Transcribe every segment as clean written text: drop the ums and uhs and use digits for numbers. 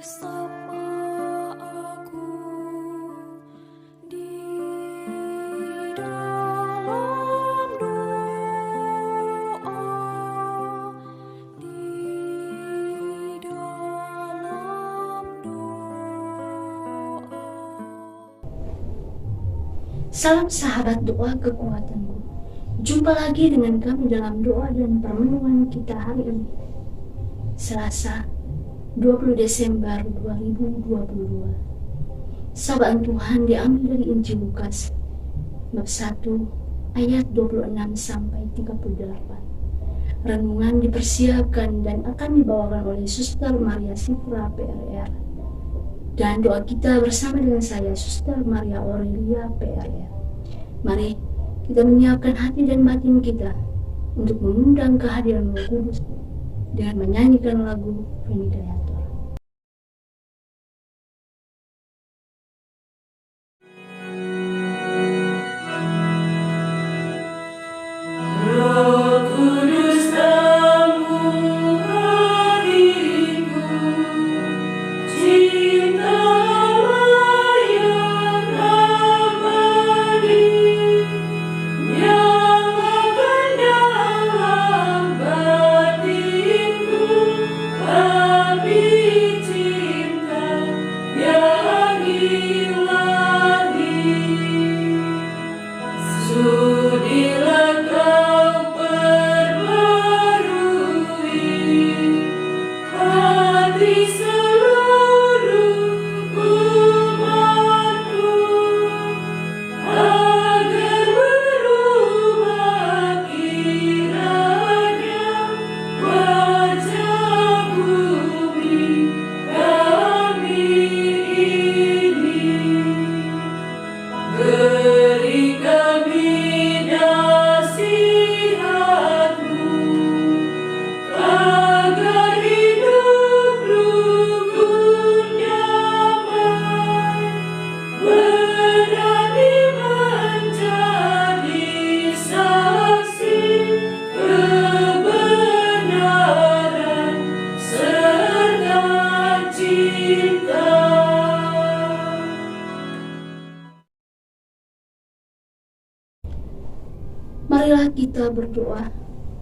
Bersama aku di dalam doa, di dalam doa. Salam sahabat doa kekuatanku. Jumpa lagi dengan kami dalam doa dan permenungan kita hari ini, Selasa 20 Desember 2022. Sabaan Tuhan diambil dari Injil Lukas bab 1 ayat 26 sampai 38. Renungan dipersiapkan dan akan dibawakan oleh Suster Maria Sifra PRR. Dan doa kita bersama dengan saya, Suster Maria Aurelia PRR. Mari kita menyiapkan hati dan batin kita untuk mengundang kehadiran Roh Kudus dengan menyanyikan lagu Venidayator. Marilah kita berdoa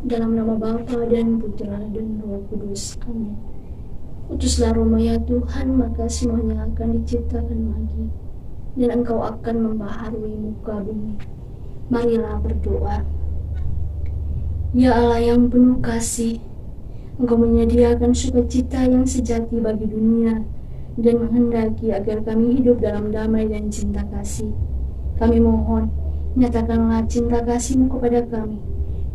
dalam nama Bapa dan Putra dan Roh Kudus. Amin. Utuslah Roh ya Tuhan, maka semuanya akan diciptakan lagi, dan Engkau akan membaharui muka bumi. Marilah berdoa. Ya Allah yang penuh kasih, Engkau menyediakan sukacita yang sejati bagi dunia, dan menghendaki agar kami hidup dalam damai dan cinta kasih. Kami mohon, nyatakanlah cinta kasih-Mu kepada kami,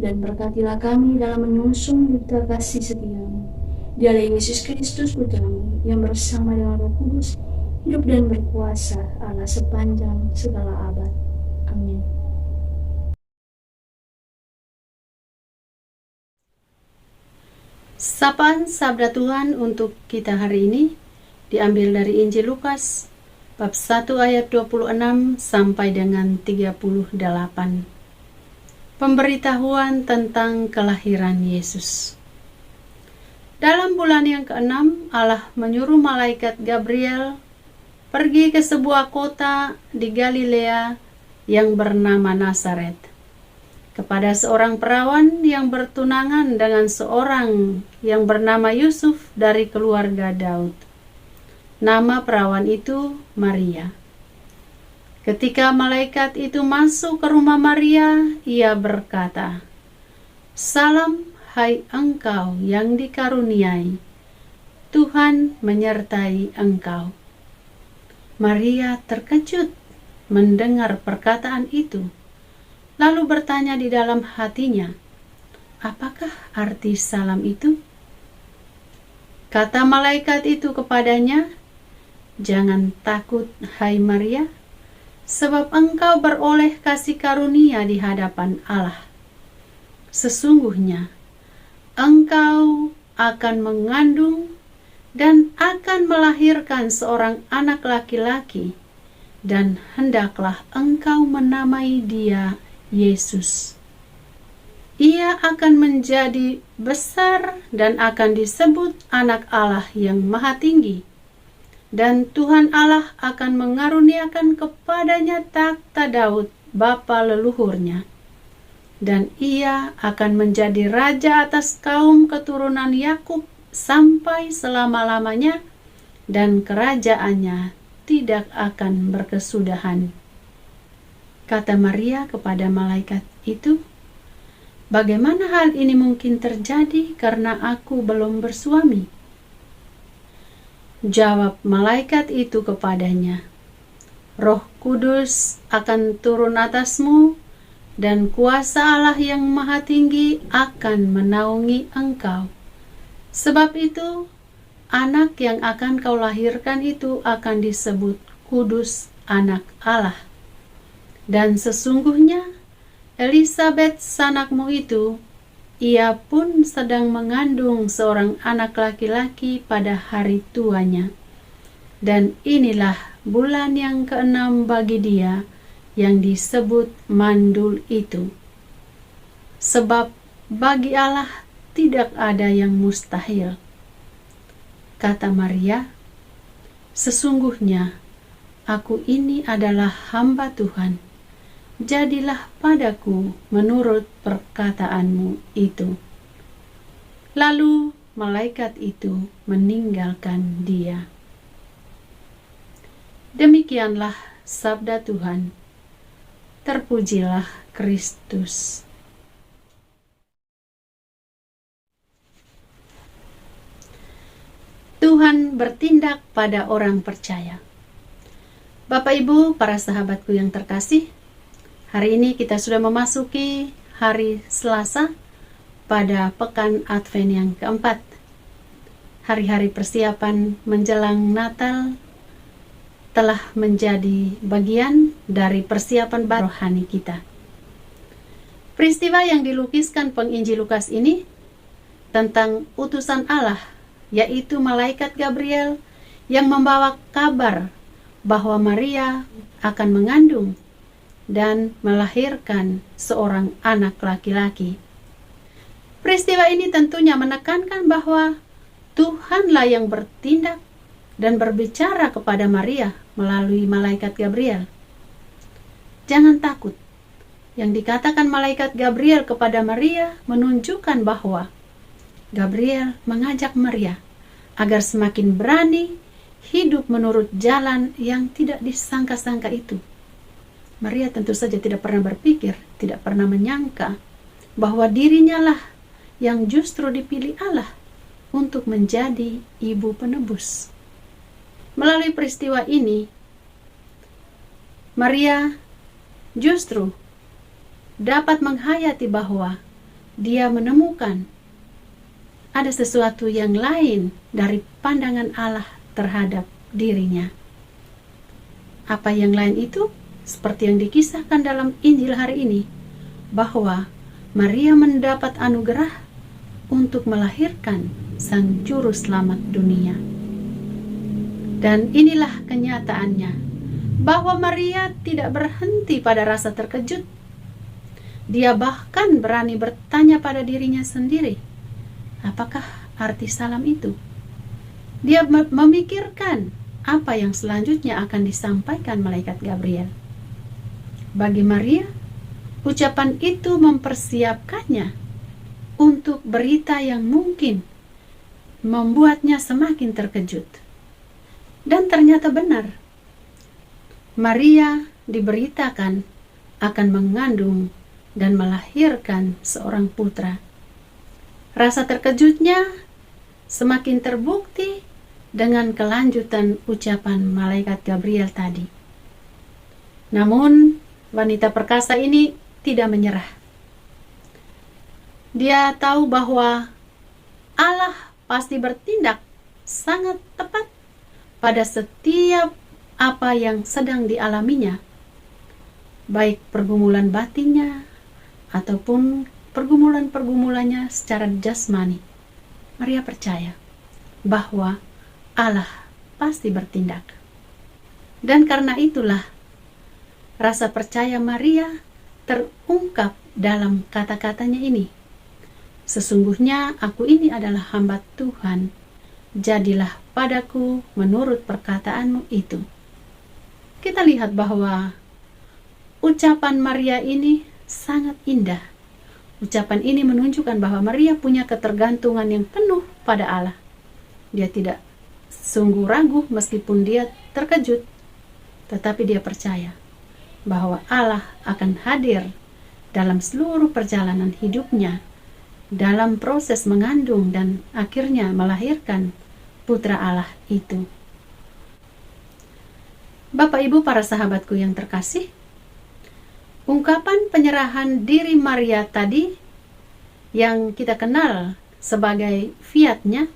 dan berkatilah kami dalam menyusung duta kasih setiamu. Dialah Yesus Kristus Putra-Mu, yang bersama dengan Roh Kudus, hidup dan berkuasa Allah sepanjang segala abad. Amin. Sapaan Sabda Tuhan untuk kita hari ini diambil dari Injil Lukas bab 1 ayat 26 sampai dengan 38. Pemberitahuan tentang kelahiran Yesus. Dalam bulan yang ke-6, Allah menyuruh malaikat Gabriel pergi ke sebuah kota di Galilea yang bernama Nazaret, kepada seorang perawan yang bertunangan dengan seorang yang bernama Yusuf dari keluarga Daud. Nama perawan itu Maria. Ketika malaikat itu masuk ke rumah Maria, ia berkata, "Salam, hai engkau yang dikaruniai, Tuhan menyertai engkau." Maria terkejut mendengar perkataan itu, lalu bertanya di dalam hatinya, "Apakah arti salam itu?" Kata malaikat itu kepadanya, "Jangan takut, hai Maria, sebab engkau beroleh kasih karunia di hadapan Allah. Sesungguhnya, engkau akan mengandung dan akan melahirkan seorang anak laki-laki, dan hendaklah engkau menamai dia Yesus. Ia akan menjadi besar dan akan disebut Anak Allah yang Maha Tinggi. Dan Tuhan Allah akan mengaruniakan kepadanya takhta Daud, bapa leluhurnya. Dan ia akan menjadi raja atas kaum keturunan Yakub sampai selama-lamanya, dan kerajaannya tidak akan berkesudahan. Kata Maria kepada malaikat itu, "Bagaimana hal ini mungkin terjadi karena aku belum bersuami?" Jawab malaikat itu kepadanya, "Roh Kudus akan turun atasmu, dan kuasa Allah yang Maha Tinggi akan menaungi engkau. Sebab itu, anak yang akan kau lahirkan itu akan disebut Kudus, Anak Allah. Dan sesungguhnya, Elisabet sanakmu itu, ia pun sedang mengandung seorang anak laki-laki pada hari tuanya. Dan inilah bulan yang ke-6 bagi dia, yang disebut mandul itu. Sebab bagi Allah tidak ada yang mustahil." Kata Maria, "Sesungguhnya aku ini adalah hamba Tuhan. Jadilah padaku menurut perkataanmu itu." Lalu malaikat itu meninggalkan dia. Demikianlah sabda Tuhan. Terpujilah Kristus. Tuhan bertindak pada orang percaya. Bapak Ibu, para sahabatku yang terkasih, hari ini kita sudah memasuki hari Selasa pada pekan Advent yang keempat. Hari-hari persiapan menjelang Natal telah menjadi bagian dari persiapan rohani kita. Peristiwa yang dilukiskan penginjil Lukas ini tentang utusan Allah, yaitu malaikat Gabriel yang membawa kabar bahwa Maria akan mengandung dan melahirkan seorang anak laki-laki. Peristiwa ini tentunya menekankan bahwa Tuhanlah yang bertindak dan berbicara kepada Maria melalui malaikat Gabriel. Jangan takut. Yang dikatakan malaikat Gabriel kepada Maria menunjukkan bahwa Gabriel mengajak Maria agar semakin berani hidup menurut jalan yang tidak disangka-sangka itu. Maria tentu saja tidak pernah berpikir, tidak pernah menyangka bahwa dirinya lah yang justru dipilih Allah untuk menjadi ibu penebus. Melalui peristiwa ini, Maria justru dapat menghayati bahwa dia menemukan ada sesuatu yang lain dari pandangan Allah terhadap dirinya. Apa yang lain itu? Seperti yang dikisahkan dalam Injil hari ini, bahwa Maria mendapat anugerah untuk melahirkan Sang Juru Selamat dunia. Dan inilah kenyataannya, bahwa Maria tidak berhenti pada rasa terkejut. Dia bahkan berani bertanya pada dirinya sendiri, apakah arti salam itu? Dia memikirkan apa yang selanjutnya akan disampaikan malaikat Gabriel. Bagi Maria, ucapan itu mempersiapkannya untuk berita yang mungkin membuatnya semakin terkejut. Dan ternyata benar. Maria diberitakan akan mengandung dan melahirkan seorang putra. Rasa terkejutnya semakin terbukti dengan kelanjutan ucapan malaikat Gabriel tadi. Namun, wanita perkasa ini tidak menyerah. Dia tahu bahwa Allah pasti bertindak sangat tepat pada setiap apa yang sedang dialaminya, baik pergumulan batinnya ataupun pergumulan-pergumulannya secara jasmani. Maria percaya bahwa Allah pasti bertindak. Dan karena itulah rasa percaya Maria terungkap dalam kata-katanya ini. Sesungguhnya aku ini adalah hamba Tuhan. jadilah padaku menurut perkataanmu itu. Kita lihat bahwa ucapan Maria ini sangat indah. Ucapan ini menunjukkan bahwa Maria punya ketergantungan yang penuh pada Allah. Dia tidak sungguh ragu meskipun dia terkejut, tetapi dia percaya bahwa Allah akan hadir dalam seluruh perjalanan hidupnya, dalam proses mengandung dan akhirnya melahirkan putra Allah itu. Bapak Ibu para sahabatku yang terkasih, ungkapan penyerahan diri Maria tadi yang kita kenal sebagai fiatnya,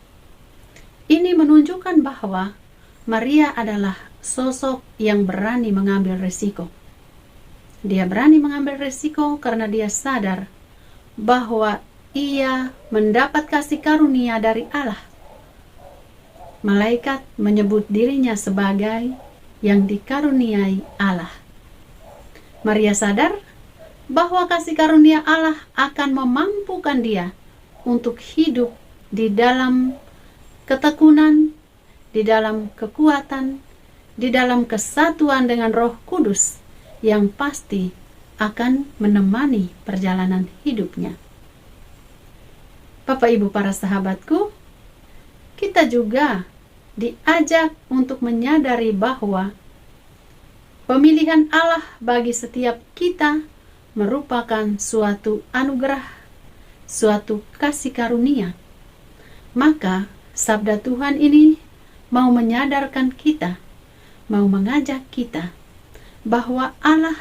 ini menunjukkan bahwa Maria adalah sosok yang berani mengambil risiko. Dia berani mengambil risiko karena dia sadar bahwa ia mendapat kasih karunia dari Allah. Malaikat menyebut dirinya sebagai yang dikaruniai Allah. Maria sadar bahwa kasih karunia Allah akan memampukan dia untuk hidup di dalam ketekunan, di dalam kekuatan, di dalam kesatuan dengan Roh Kudus yang pasti akan menemani perjalanan hidupnya. Bapak Ibu para sahabatku, kita juga diajak untuk menyadari bahwa pemilihan Allah bagi setiap kita merupakan suatu anugerah, suatu kasih karunia. Maka sabda Tuhan ini mau menyadarkan kita, mau mengajak kita bahwa Allah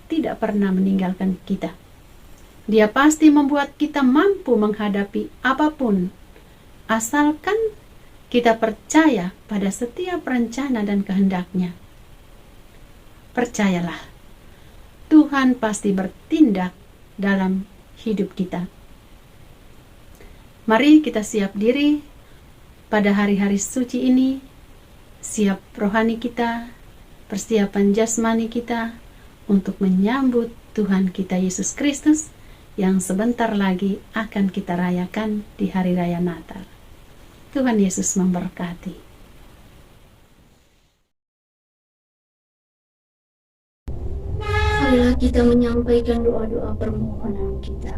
tidak pernah meninggalkan kita. Dia pasti membuat kita mampu menghadapi apapun, asalkan kita percaya pada setiap rencana dan kehendak-Nya. Percayalah, Tuhan pasti bertindak dalam hidup kita. Mari kita siap diri pada hari-hari suci ini, siap rohani kita, persiapan jasmani kita untuk menyambut Tuhan kita Yesus Kristus yang sebentar lagi akan kita rayakan di hari raya Natal. Tuhan Yesus memberkati. Marilah kita menyampaikan doa-doa permohonan kita.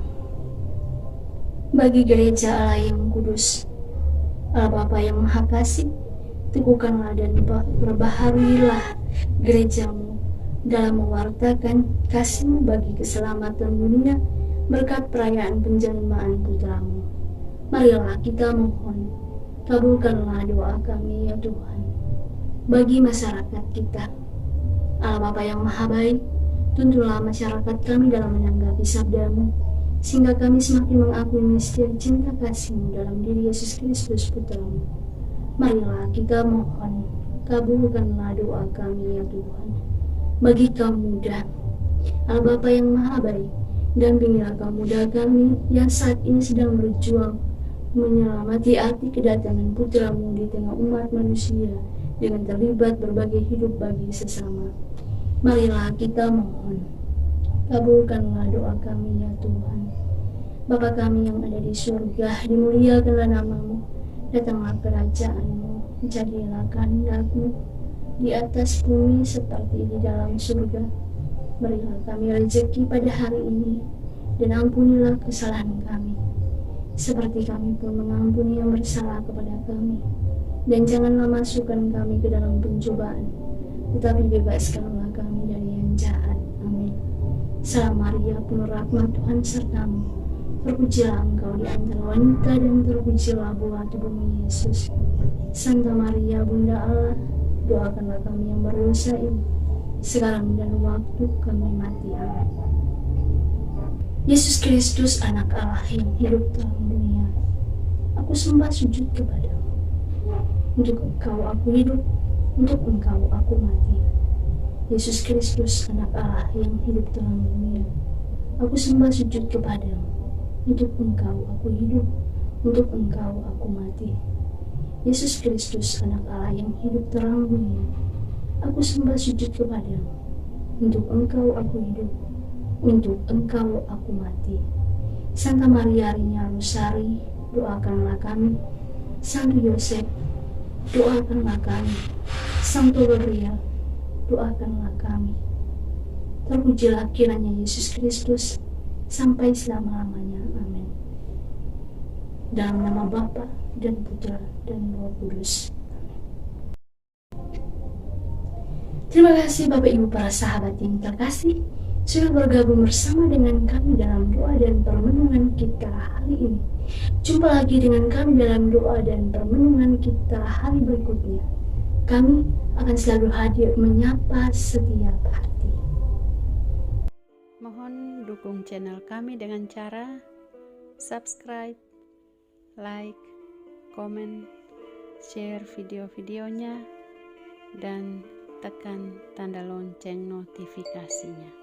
Bagi gereja Allah yang kudus, Allah Bapa yang Maha Kasih, teguhkanlah dan perbaharuilah gerejamu dalam mewartakan kasih-Mu bagi keselamatan dunia berkat perayaan penjerimaan putramu. Marilah kita mohon, kabulkanlah doa kami ya Tuhan. Bagi masyarakat kita, Allah Bapa yang Maha Baik, tuntunlah masyarakat kami dalam menanggapi sabda-Mu, sehingga kami semakin mengakui misteri cinta kasih-Mu dalam diri Yesus Kristus Putra-Mu. Marilah kita mohon, kabulkanlah doa kami ya Tuhan. Bagi kaum muda, Allah Bapa yang Maha Baik, dampingilah kaum muda kami yang saat ini sedang berjuang menyelamati arti kedatangan Putra-Mu di tengah umat manusia dengan terlibat berbagai hidup bagi sesama. Marilah kita mohon, kabulkanlah doa kami ya Tuhan. Bapa kami yang ada di surga, dimuliakanlah nama-Mu, datanglah kerajaan-Mu, jadilah kehendak-Mu di atas bumi seperti di dalam surga. Berilah kami rezeki pada hari ini, dan ampunilah kesalahan kami, seperti kami pun mengampuni yang bersalah kepada kami. Dan janganlah masukkan kami ke dalam pencobaan, tetapi bebaskanlah kami dari yang jahat. Amin. Salam Maria, penuh rahmat, Tuhan serta-Mu. Terpujilah Engkau di antara wanita, dan terpujilah buah tubuh-Mu Yesus. Santa Maria, Bunda Allah, doakanlah kami yang berdosa ini, sekarang dan waktu kami mati. Amin. Yesus Kristus, anak Allah yang hidup dalam dunia, aku sembah sujud kepadamu. Untuk Engkau aku hidup, untuk Engkau aku mati. Yesus Kristus, anak Allah yang hidup dalam dunia, aku sembah sujud kepadamu. Untuk Engkau aku hidup, untuk Engkau aku mati. Yesus Kristus, anak Allah yang hidup terang dunia, aku sembah sujud kepadamu. Untuk Engkau aku hidup, untuk Engkau aku mati. Santa Maria Rinya Rusari, doakanlah kami Santo Yosef, doakanlah kami. Santo Gabriel, doakanlah kami. Terpujilah kiranya Yesus Kristus sampai selama-lamanya. Amin. Dalam nama Bapa dan Putra dan Roh Kudus. Terima kasih Bapak Ibu para sahabat yang terkasih sudah bergabung bersama dengan kami dalam doa dan permenungan kita hari ini. Jumpa lagi dengan kami dalam doa dan permenungan kita hari berikutnya. Kami akan selalu hadir menyapa setiap hati. Mohon dukung channel kami dengan cara subscribe, like, komen, share video-videonya, dan tekan tanda lonceng notifikasinya.